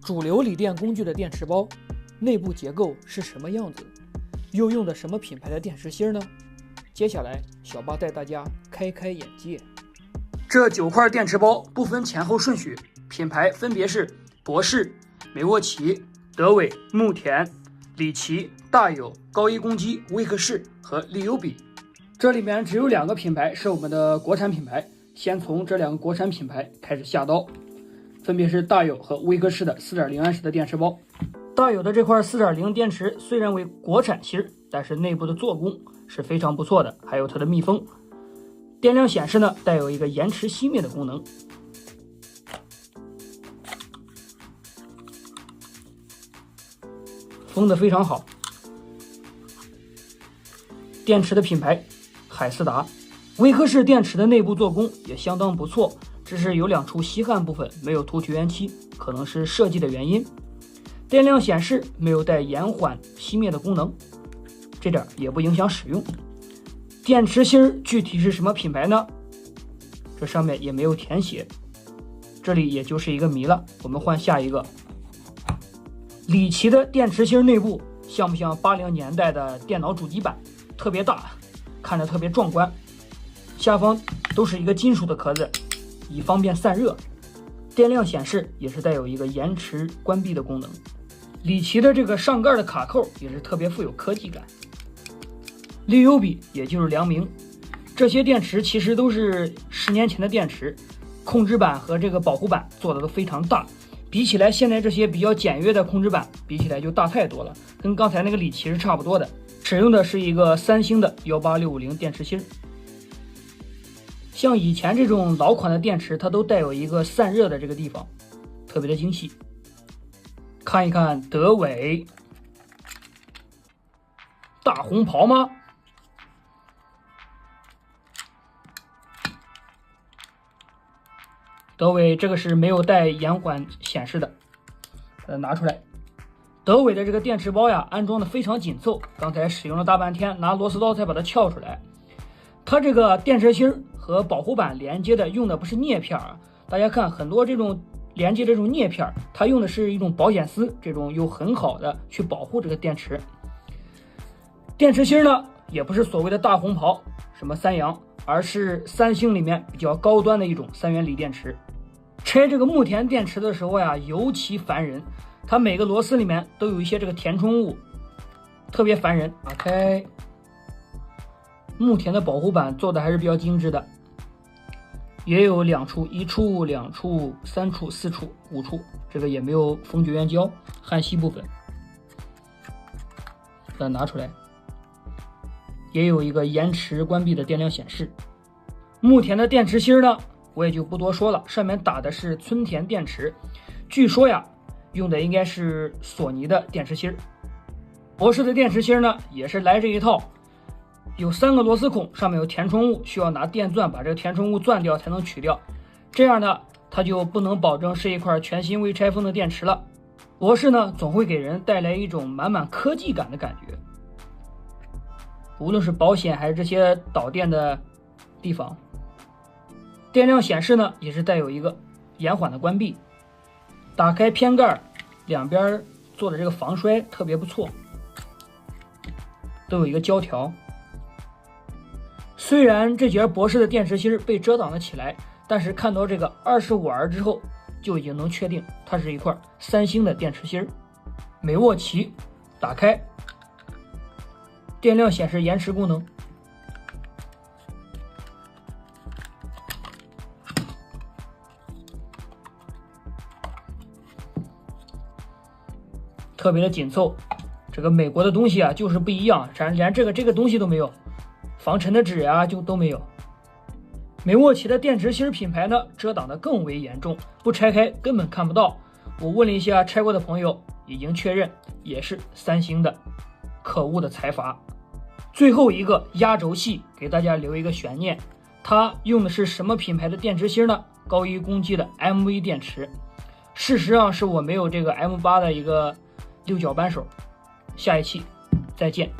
主流锂电工具的电池包内部结构是什么样子？又用的什么品牌的电池芯呢？接下来，小八带大家开开眼界。这9块电池包不分前后顺序，品牌分别是博世、美沃奇、德伟、牧田、里奇、大有、高一攻击、威克士和利优比。这里面只有2个品牌是我们的国产品牌，先从这2个国产品牌开始下刀，分别是大有和威克士的 4.0 安时的电池包。大有的这块 4.0 电池虽然为国产芯，但是内部的做工是非常不错的，还有它的密封。电量显示呢，带有一个延迟熄灭的功能。封得非常好。电池的品牌海思达。威克士电池的内部做工也相当不错，只是有2处吸焊部分没有涂绝缘漆，可能是设计的原因。电量显示没有带延缓熄灭的功能，这点也不影响使用。电池芯具体是什么品牌呢？这上面也没有填写，这里也就是一个谜了。我们换下一个。里奇的电池芯内部像不像80年代的电脑主机板？特别大，看着特别壮观。下方都是一个金属的壳子，以方便散热。电量显示也是带有一个延迟关闭的功能。里奇的这个上盖的卡扣也是特别富有科技感。利优比也就是良明，这些电池其实都是10年前的电池，控制板和这个保护板做的都非常大，比起来现在这些比较简约的控制板比起来就大太多了，跟刚才那个里奇是差不多的。使用的是一个三星的18650电池芯。像以前这种老款的电池，它都带有一个散热的这个地方，特别的精细。看一看德伟，大红袍吗？德伟这个是没有带延缓显示的，拿出来。德伟的这个电池包呀，安装的非常紧凑，刚才使用了大半天，拿螺丝刀才把它撬出来。它这个电池芯和保护板连接的用的不是镍片啊，大家看很多这种连接这种镍片，它用的是一种保险丝，这种有很好的去保护这个电池。电池芯呢，也不是所谓的大红袍，什么三洋，而是三星里面比较高端的一种3元锂电池。拆这个牧田电池的时候呀，尤其烦人，它每个螺丝里面都有一些这个填充物，特别烦人。打开，牧田的保护板做的还是比较精致的，也有2处，1处、2处、3处、4处、5处，这个也没有封绝缘胶，焊锡部分。再拿出来，也有一个延迟关闭的电量显示。牧田的电池芯呢，我也就不多说了，上面打的是村田电池，据说呀，用的应该是索尼的电池芯。博士的电池芯呢，也是来这一套，有3个螺丝孔，上面有填充物，需要拿电钻把这个填充物钻掉才能取掉，这样呢，它就不能保证是一块全新未拆封的电池了。博士呢，总会给人带来一种满满科技感的感觉，无论是保险还是这些导电的地方。电量显示呢，也是带有一个延缓的关闭。打开偏盖，两边做的这个防摔特别不错，都有一个胶条。虽然这节博士的电池芯被遮挡了起来，但是看到这个25R之后，就已经能确定它是一块三星的电池芯。美沃奇，打开，电量显示延迟功能。特别的紧凑，这个美国的东西啊就是不一样，连这个东西都没有，防尘的纸啊就都没有。美沃奇的电池芯品牌呢，遮挡的更为严重，不拆开根本看不到。我问了一下拆过的朋友，已经确认也是三星的，可恶的财阀。最后一个压轴戏给大家留一个悬念，它用的是什么品牌的电池芯呢？高一攻击的 MV 电池。事实上是我没有这个 M8 的一个6角扳手。下一期再见。